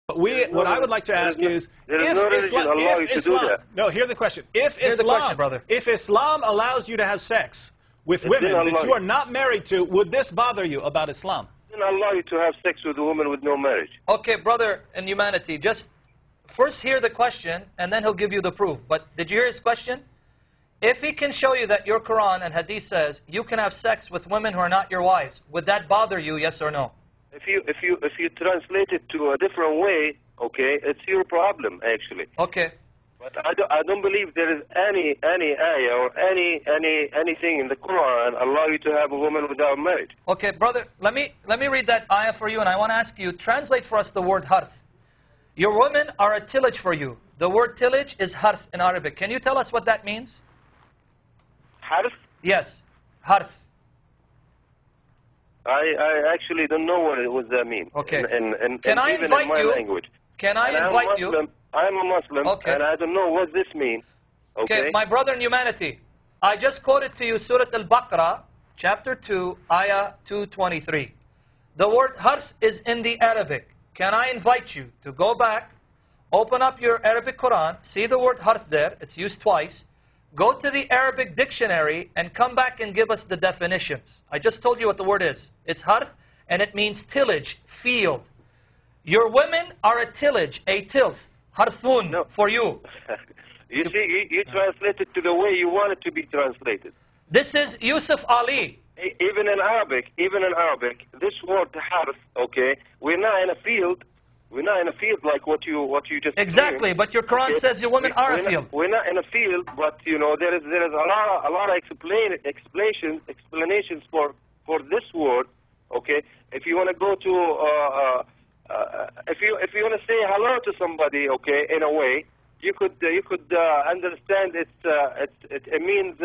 But what I would like to ask you is, no, hear the question. If Islam allows you to have sex with women that you are not married to, would this bother you about Islam? It doesn't allow you to have sex with a woman with no marriage. Okay, brother in humanity, just first hear the question, and then he'll give you the proof. But did you hear his question? If he can show you that your Quran and Hadith says you can have sex with women who are not your wives, would that bother you, yes or no? If you translate it to a different way, okay, it's your problem actually. Okay. But I don't believe there is any ayah or anything in the Quran allow you to have a woman without marriage. Okay, brother, let me read that ayah for you, and I want to ask you, translate for us the word harth. Your women are a tillage for you. The word tillage is harth in Arabic. Can you tell us what that means? Harth? Yes, harth. I actually don't know what that means. Okay. Can I invite in my you? Language. Can I invite you? I'm a Muslim, okay. And I don't know what this means. Okay, my brother in humanity, I just quoted to you Surah Al-Baqarah, chapter 2, ayah 223. The word harth is in the Arabic. Can I invite you to go back, open up your Arabic Quran, see the word harth there, it's used twice, go to the Arabic dictionary and come back and give us the definitions. I just told you what the word is. It's harth, and it means tillage, field. Your women are a tillage, a tilth, harthun, for you. You see, you translate it to the way you want it to be translated. This is Yusuf Ali. Even in Arabic, this word harth, okay, we're not in a field. We're not in a field like what you just exactly. Explained. But your Quran says your women are a field. We're not in a field, but you know there is a lot of explanations for this word. Okay, if you want to go to if you want to say hello to somebody, okay, in a way, you could understand it means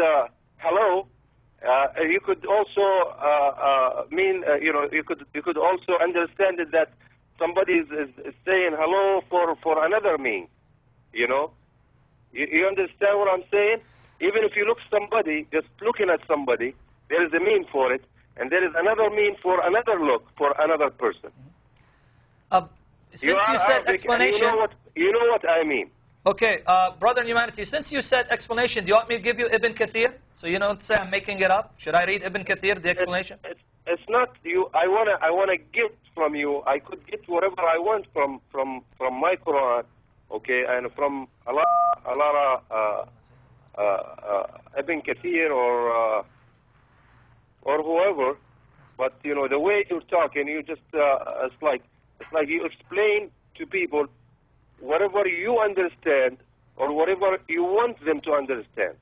hello. You could also mean you could also understand it that somebody is saying hello for another mean, you know. You understand what I'm saying? Even if you look somebody, just looking at somebody, there is a mean for it, and there is another mean for another look for another person. Since you said explanation, you know what I mean. Okay, brother in humanity, since you said explanation, do you want me to give you Ibn Kathir? So you don't say I'm making it up. Should I read Ibn Kathir, the explanation? It's not you. I wanna get from you. I could get whatever I want from my Quran, okay, and from a lot Ibn Kathir or whoever. But you know the way you're talking, you just it's like you explain to people whatever you understand or whatever you want them to understand.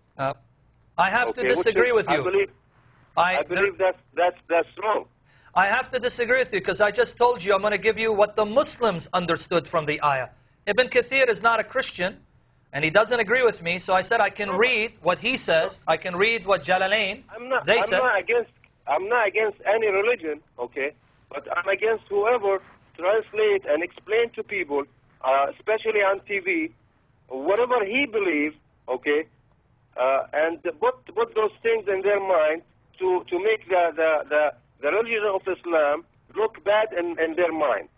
I have to disagree with you. I believe that's wrong. I have to disagree with you because I just told you I'm going to give you what the Muslims understood from the ayah. Ibn Kathir is not a Christian, and he doesn't agree with me, so I said I can read what he says. I can read what Jalalain, I'm not against any religion, okay, but I'm against whoever translate and explain to people, especially on TV, whatever he believes, okay, and put those things in their mind to make the religion of Islam look bad in their mind.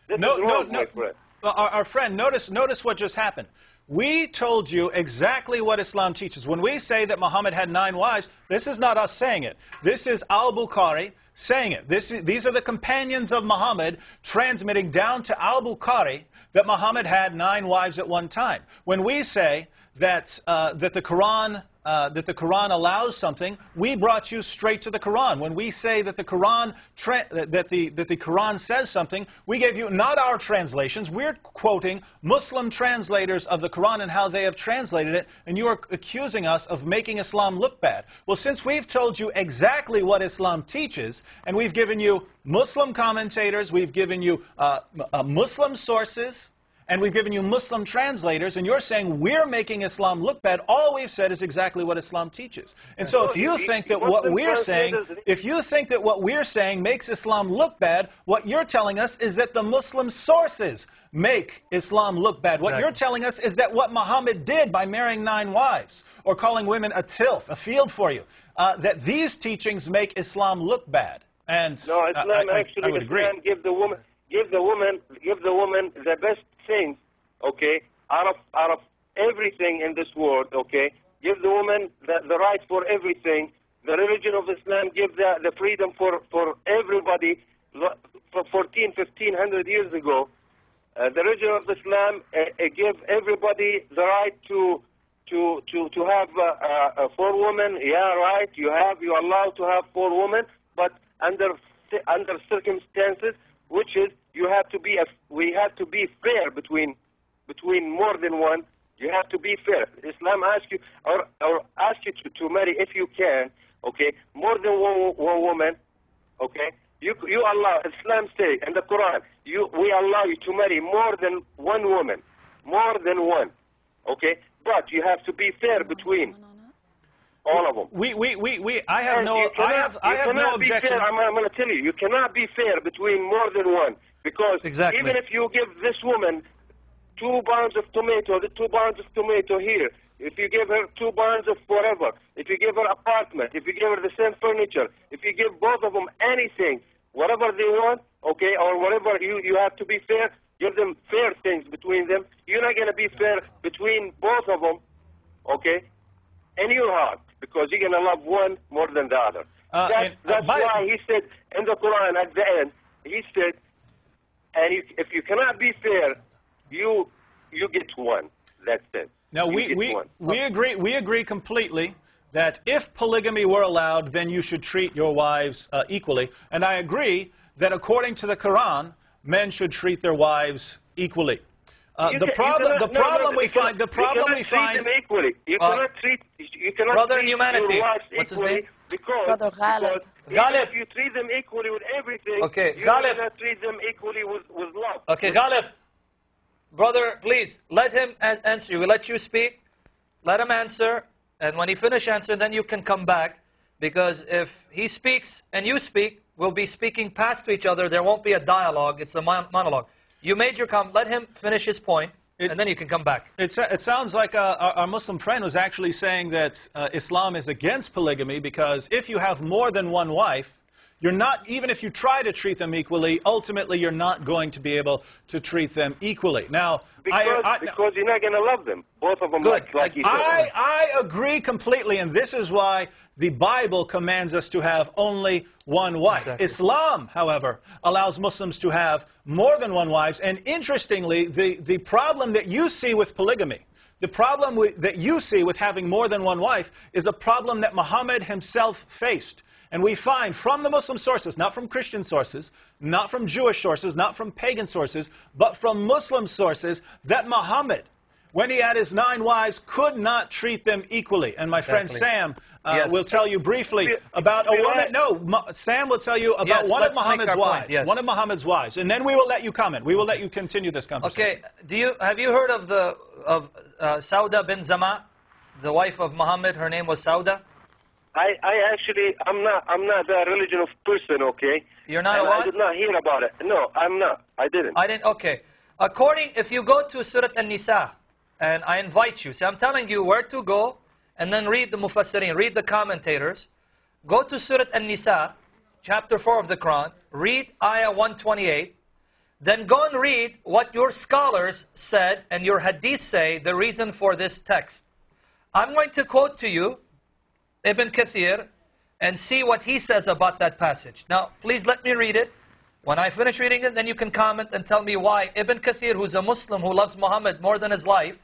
This is wrong, my friend. Well, our friend, notice what just happened. We told you exactly what Islam teaches. When we say that Muhammad had 9 wives, this is not us saying it. This is Al-Bukhari saying it. These are the companions of Muhammad transmitting down to Al-Bukhari that Muhammad had 9 wives at one time. When we say that the Quran allows something, we brought you straight to the Quran. When we say that the Quran the Quran says something, we gave you not our translations. We're quoting Muslim translators of the Quran and how they have translated it, and you are accusing us of making Islam look bad. Well, since we've told you exactly what Islam teaches, and we've given you Muslim commentators, we've given you Muslim sources, and we've given you Muslim translators, and you're saying we're making Islam look bad. All we've said is exactly what Islam teaches. And so if you think that what we're saying makes Islam look bad, what you're telling us is that the Muslim sources make Islam look bad. What you're telling us is that what Muhammad did by marrying 9 wives, or calling women a tilth, a field for you, that these teachings make Islam look bad. And no, Islam actually I would agree. Give the woman the best things, okay, out of everything in this world, okay, give the woman the right for everything. The religion of Islam gives the freedom for everybody. For 1500 years ago, the religion of Islam gave everybody the right to have 4 women. Yeah, right. You are allowed to have 4 women, but under circumstances, which is we have to be fair between more than one. You have to be fair. Islam asks you or asks you to marry, if you can, okay, more than one woman, okay. You allow, Islam says in the Quran, we allow you to marry more than one woman, more than one, okay. But you have to be fair between all of them. I have no objection. I'm going to tell you, you cannot be fair between more than one, because even if you give this woman 2 pounds of tomato, the 2 pounds of tomato here, if you give her 2 pounds of whatever, if you give her apartment, if you give her the same furniture, if you give both of them anything, whatever they want, okay, or whatever, you have to be fair. Give them fair things between them. You're not going to be fair between both of them, okay, in your heart, because you're going to love one more than the other. That's why he said in the Quran at the end, he said, and if you cannot be fair, you get one. That's it. Now we agree completely that if polygamy were allowed, then you should treat your wives equally. And I agree that according to the Quran, men should treat their wives equally. The problem we find. You cannot treat Brother your Humanity. wives What's his equally, name? Brother Ghalib. Ghalib. If you treat them equally with everything, Okay, you Ghalib. cannot treat them equally with love. Okay, Ghalib. Brother, please, let him answer you. We'll let you speak. Let him answer. And when he finishes answering, then you can come back. Because if he speaks and you speak, we'll be speaking past to each other. There won't be a dialogue. It's a monologue. You made your comment. Let him finish his point, and then you can come back. It sounds like our Muslim friend was actually saying that Islam is against polygamy, because if you have more than one wife, you're not, even if you try to treat them equally, ultimately you're not going to be able to treat them equally. Now, because you're not going to love them, both of them. Good. Like you said. I agree completely, and this is why the Bible commands us to have only one wife. Exactly. Islam, however, allows Muslims to have more than one wife. And interestingly, the problem that you see with polygamy, the problem that you see with having more than one wife, is a problem that Muhammad himself faced. And we find from the Muslim sources, not from Christian sources, not from Jewish sources, not from pagan sources, but from Muslim sources, that Muhammad, when he had his 9 wives, could not treat them equally. And my friend Sam will tell you briefly about a woman. No, Sam will tell you about one of Muhammad's wives. One of Muhammad's wives. And then we will let you comment. We will let you continue this conversation. Okay. Have you heard of Sauda bin Zama, the wife of Muhammad? Her name was Sauda. I'm not that religious person, okay? You're not a what? I did not hear about it. No, I'm not. I didn't. Okay. If you go to Surah An-Nisa, and I invite you, see, I'm telling you where to go, and then read the Mufassirin, read the commentators. Go to Surah An-Nisa, chapter 4 of the Quran, read Ayah 128, then go and read what your scholars said and your hadith say, the reason for this text. I'm going to quote to you Ibn Kathir and see what he says about that passage. Now, please let me read it. When I finish reading it, then you can comment and tell me why Ibn Kathir, who's a Muslim who loves Muhammad more than his life,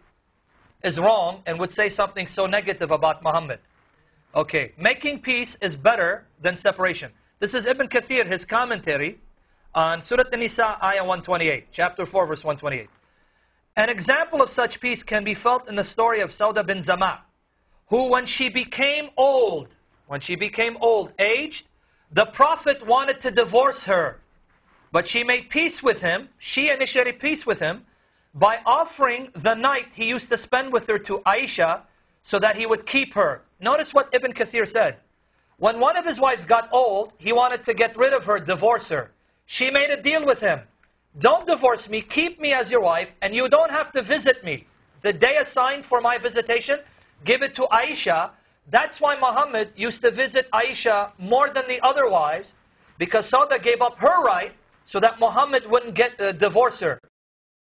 is wrong and would say something so negative about Muhammad. Okay, making peace is better than separation. This is Ibn Kathir, his commentary on Surah An-Nisa, Ayah 128, chapter 4, verse 128. An example of such peace can be felt in the story of Sauda bin Zama, who when she became old, aged, the Prophet wanted to divorce her. But she made peace with him, she initiated peace with him, by offering the night he used to spend with her to Aisha, so that he would keep her. Notice what Ibn Kathir said. When one of his wives got old, he wanted to get rid of her, divorce her. She made a deal with him. Don't divorce me, keep me as your wife, and you don't have to visit me. The day assigned for my visitation, give it to Aisha. That's why Muhammad used to visit Aisha more than the other wives, because Sauda gave up her right so that Muhammad wouldn't divorce her.